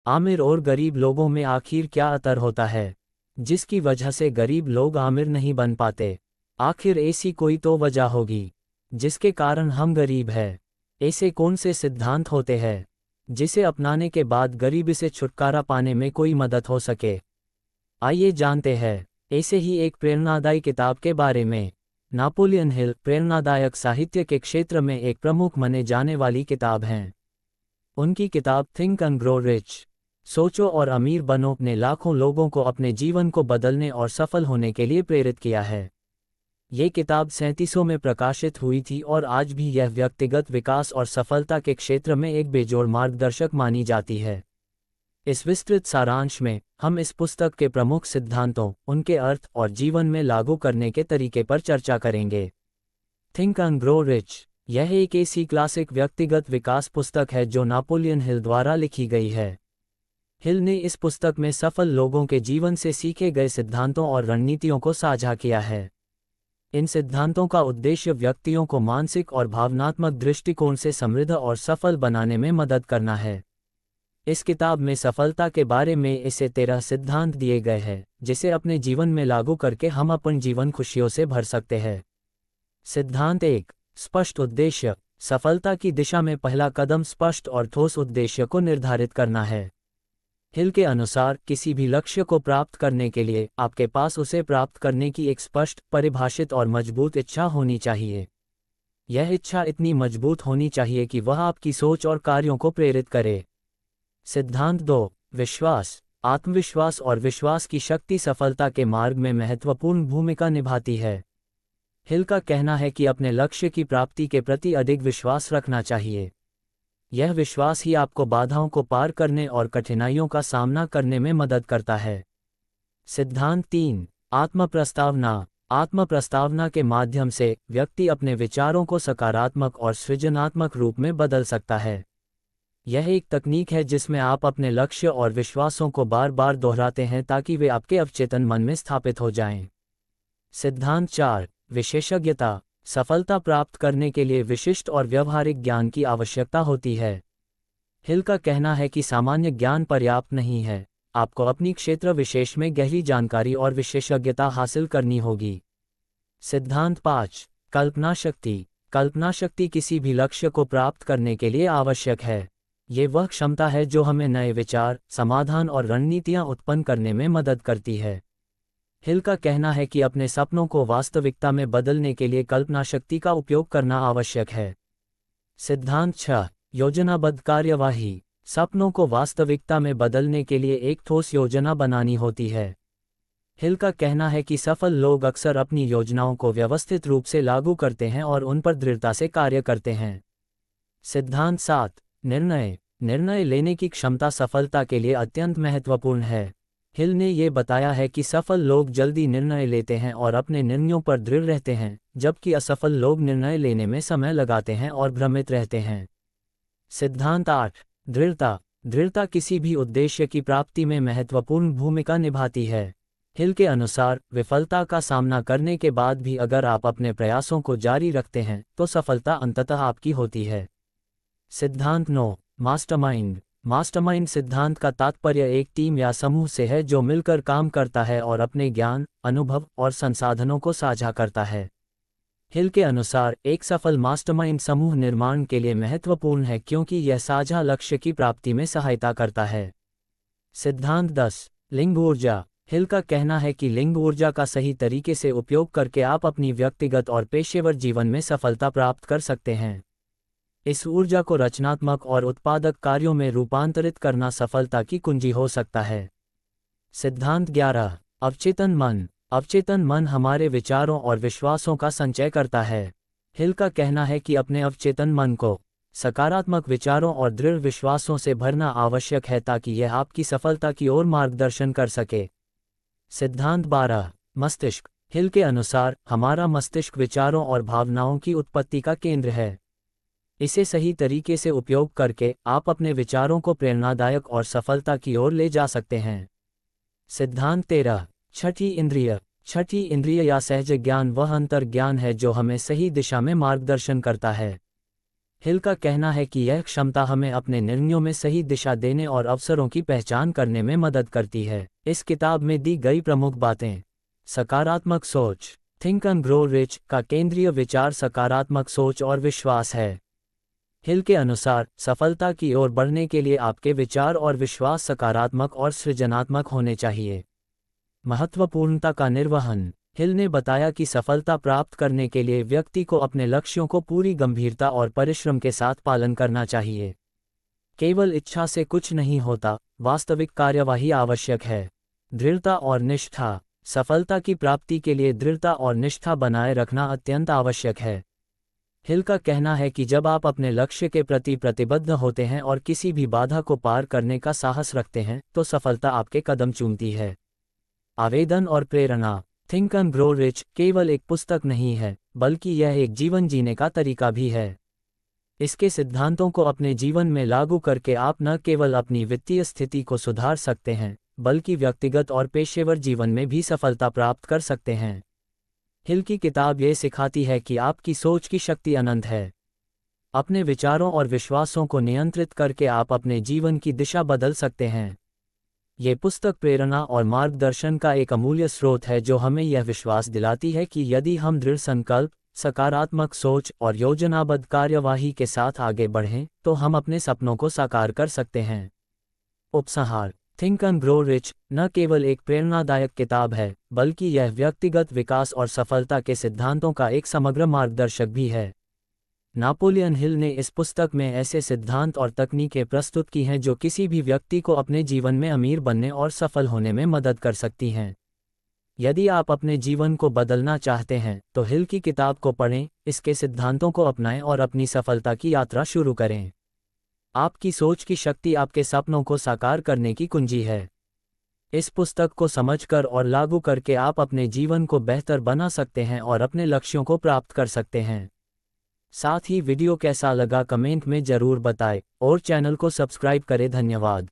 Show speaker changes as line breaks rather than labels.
आमिर और गरीब लोगों में आखिर क्या अंतर होता है, जिसकी वजह से गरीब लोग आमिर नहीं बन पाते? आखिर ऐसी कोई तो वजह होगी जिसके कारण हम गरीब हैं। ऐसे कौन से सिद्धांत होते हैं जिसे अपनाने के बाद गरीबी से छुटकारा पाने में कोई मदद हो सके? आइए जानते हैं ऐसे ही एक प्रेरणादायी किताब के बारे में। नेपोलियन हिल प्रेरणादायक साहित्य के क्षेत्र में एक प्रमुख माने जाने वाली किताब हैं। उनकी किताब थिंक एंड ग्रो रिच, सोचो और अमीर बनो, ने लाखों लोगों को अपने जीवन को बदलने और सफल होने के लिए प्रेरित किया है। ये किताब 3700 में प्रकाशित हुई थी और आज भी यह व्यक्तिगत विकास और सफलता के क्षेत्र में एक बेजोड़ मार्गदर्शक मानी जाती है। इस विस्तृत सारांश में हम इस पुस्तक के प्रमुख सिद्धांतों, उनके अर्थ और जीवन में लागू करने के तरीके पर चर्चा करेंगे। थिंक एंड ग्रो रिच, यह एक ऐसी क्लासिक व्यक्तिगत विकास पुस्तक है जो नेपोलियन हिल द्वारा लिखी गई है। हिल ने इस पुस्तक में सफल लोगों के जीवन से सीखे गए सिद्धांतों और रणनीतियों को साझा किया है। इन सिद्धांतों का उद्देश्य व्यक्तियों को मानसिक और भावनात्मक दृष्टिकोण से समृद्ध और सफल बनाने में मदद करना है। इस किताब में सफलता के बारे में ऐसे 13 सिद्धांत दिए गए हैं जिसे अपने जीवन में लागू करके हम अपन जीवन खुशियों से भर सकते हैं। सिद्धांत 1, स्पष्ट उद्देश्य। सफलता की दिशा में पहला कदम स्पष्ट और ठोस उद्देश्य को निर्धारित करना है। हिल के अनुसार किसी भी लक्ष्य को प्राप्त करने के लिए आपके पास उसे प्राप्त करने की एक स्पष्ट, परिभाषित और मजबूत इच्छा होनी चाहिए। यह इच्छा इतनी मजबूत होनी चाहिए कि वह आपकी सोच और कार्यों को प्रेरित करे। सिद्धांत 2, विश्वास। आत्मविश्वास और विश्वास की शक्ति सफलता के मार्ग में महत्वपूर्ण भूमिका निभाती है। हिल का कहना है कि अपने लक्ष्य की प्राप्ति के प्रति अधिक विश्वास रखना चाहिए। यह विश्वास ही आपको बाधाओं को पार करने और कठिनाइयों का सामना करने में मदद करता है। सिद्धांत 3, आत्म प्रस्तावना। आत्म प्रस्तावना के माध्यम से व्यक्ति अपने विचारों को सकारात्मक और सृजनात्मक रूप में बदल सकता है। यह एक तकनीक है जिसमें आप अपने लक्ष्य और विश्वासों को बार बार दोहराते हैं ताकि वे आपके अवचेतन मन में स्थापित हो जाएं। सिद्धांत 4, विशेषज्ञता। सफलता प्राप्त करने के लिए विशिष्ट और व्यवहारिक ज्ञान की आवश्यकता होती है। हिल का कहना है कि सामान्य ज्ञान पर्याप्त नहीं है, आपको अपनी क्षेत्र विशेष में गहरी जानकारी और विशेषज्ञता हासिल करनी होगी। सिद्धांत 5, कल्पना शक्ति। कल्पना शक्ति किसी भी लक्ष्य को प्राप्त करने के लिए आवश्यक है। ये वह क्षमता है जो हमें नए विचार, समाधान और रणनीतियाँ उत्पन्न करने में मदद करती है। हिल का कहना है कि अपने सपनों को वास्तविकता में बदलने के लिए कल्पना शक्ति का उपयोग करना आवश्यक है। सिद्धांत 6, योजनाबद्ध कार्यवाही। सपनों को वास्तविकता में बदलने के लिए एक ठोस योजना बनानी होती है। हिल का कहना है कि सफल लोग अक्सर अपनी योजनाओं को व्यवस्थित रूप से लागू करते हैं और उन पर दृढ़ता से कार्य करते हैं। सिद्धांत 7, निर्णय। निर्णय लेने की क्षमता सफलता के लिए अत्यंत महत्वपूर्ण है। हिल ने ये बताया है कि सफल लोग जल्दी निर्णय लेते हैं और अपने निर्णयों पर दृढ़ रहते हैं, जबकि असफल लोग निर्णय लेने में समय लगाते हैं और भ्रमित रहते हैं। सिद्धांत 8, दृढ़ता। दृढ़ता किसी भी उद्देश्य की प्राप्ति में महत्वपूर्ण भूमिका निभाती है। हिल के अनुसार विफलता का सामना करने के बाद भी अगर आप अपने प्रयासों को जारी रखते हैं तो सफलता अंततः आपकी होती है। सिद्धांत 9, मास्टरमाइंड। मास्टरमाइंड सिद्धांत का तात्पर्य एक टीम या समूह से है जो मिलकर काम करता है और अपने ज्ञान, अनुभव और संसाधनों को साझा करता है। हिल के अनुसार एक सफल मास्टरमाइंड समूह निर्माण के लिए महत्वपूर्ण है क्योंकि यह साझा लक्ष्य की प्राप्ति में सहायता करता है। सिद्धांत 10, लिंग ऊर्जा। हिल का कहना है कि लिंग ऊर्जा का सही तरीके से उपयोग करके आप अपनी व्यक्तिगत और पेशेवर जीवन में सफलता प्राप्त कर सकते हैं। इस ऊर्जा को रचनात्मक और उत्पादक कार्यों में रूपांतरित करना सफलता की कुंजी हो सकता है। सिद्धांत 11, अवचेतन मन। अवचेतन मन हमारे विचारों और विश्वासों का संचय करता है। हिल का कहना है कि अपने अवचेतन मन को सकारात्मक विचारों और दृढ़ विश्वासों से भरना आवश्यक है ताकि यह आपकी सफलता की ओर मार्गदर्शन कर सके। सिद्धांत 12, मस्तिष्क। हिल के अनुसार हमारा मस्तिष्क विचारों और भावनाओं की उत्पत्ति का केंद्र है। इसे सही तरीके से उपयोग करके आप अपने विचारों को प्रेरणादायक और सफलता की ओर ले जा सकते हैं। सिद्धांत 13, छठी इंद्रिय। छठी इंद्रिय या सहज ज्ञान वह अंतर ज्ञान है जो हमें सही दिशा में मार्गदर्शन करता है। हिल का कहना है कि यह क्षमता हमें अपने निर्णयों में सही दिशा देने और अवसरों की पहचान करने में मदद करती है। इस किताब में दी गई प्रमुख बातें। सकारात्मक सोच। थिंक एंड ग्रो रिच का केंद्रीय विचार सकारात्मक सोच और विश्वास है। हिल के अनुसार सफलता की ओर बढ़ने के लिए आपके विचार और विश्वास सकारात्मक और सृजनात्मक होने चाहिए। महत्वपूर्णता का निर्वहन। हिल ने बताया कि सफलता प्राप्त करने के लिए व्यक्ति को अपने लक्ष्यों को पूरी गंभीरता और परिश्रम के साथ पालन करना चाहिए। केवल इच्छा से कुछ नहीं होता, वास्तविक कार्यवाही आवश्यक है। दृढ़ता और निष्ठा। सफलता की प्राप्ति के लिए दृढ़ता और निष्ठा बनाए रखना अत्यंत आवश्यक है। हिल का कहना है कि जब आप अपने लक्ष्य के प्रति प्रतिबद्ध होते हैं और किसी भी बाधा को पार करने का साहस रखते हैं, तो सफलता आपके कदम चूमती है। आवेदन और प्रेरणा। थिंक एंड ग्रो रिच केवल एक पुस्तक नहीं है, बल्कि यह एक जीवन जीने का तरीका भी है। इसके सिद्धांतों को अपने जीवन में लागू करके आप न केवल अपनी वित्तीय स्थिति को सुधार सकते हैं, बल्कि व्यक्तिगत और पेशेवर जीवन में भी सफलता प्राप्त कर सकते हैं। हिल की किताब ये सिखाती है कि आपकी सोच की शक्ति अनंत है। अपने विचारों और विश्वासों को नियंत्रित करके आप अपने जीवन की दिशा बदल सकते हैं। ये पुस्तक प्रेरणा और मार्गदर्शन का एक अमूल्य स्रोत है जो हमें यह विश्वास दिलाती है कि यदि हम दृढ़ संकल्प, सकारात्मक सोच और योजनाबद्ध कार्यवाही के साथ आगे बढ़ें, तो हम अपने सपनों को साकार कर सकते हैं। उपसंहार। थिंक एंड ग्रो रिच न केवल एक प्रेरणादायक किताब है, बल्कि यह व्यक्तिगत विकास और सफलता के सिद्धांतों का एक समग्र मार्गदर्शक भी है। नेपोलियन हिल ने इस पुस्तक में ऐसे सिद्धांत और तकनीकें प्रस्तुत की हैं जो किसी भी व्यक्ति को अपने जीवन में अमीर बनने और सफल होने में मदद कर सकती हैं। यदि आप अपने जीवन को बदलना चाहते हैं, तो हिल की किताब को पढ़ें, इसके सिद्धांतों को अपनाएं और अपनी सफलता की यात्रा शुरू करें। आपकी सोच की शक्ति आपके सपनों को साकार करने की कुंजी है। इस पुस्तक को समझकर और लागू करके आप अपने जीवन को बेहतर बना सकते हैं और अपने लक्ष्यों को प्राप्त कर सकते हैं। साथ ही वीडियो कैसा लगा कमेंट में ज़रूर बताएं और चैनल को सब्सक्राइब करें। धन्यवाद।